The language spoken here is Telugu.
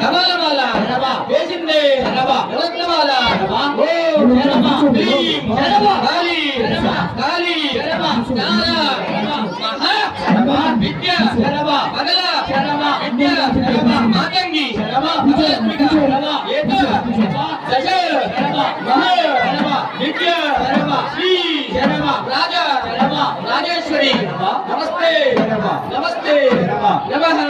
కమలమాల వేసిందే రత్నమాల ఓం హ్రీం కాళీ కాళీ మహా విద్య పగల విద్య మాతంగి ఏక దశ మహా విద్య శ్రీ రాజ రాజేశ్వరి నమస్తే నమస్తే నమః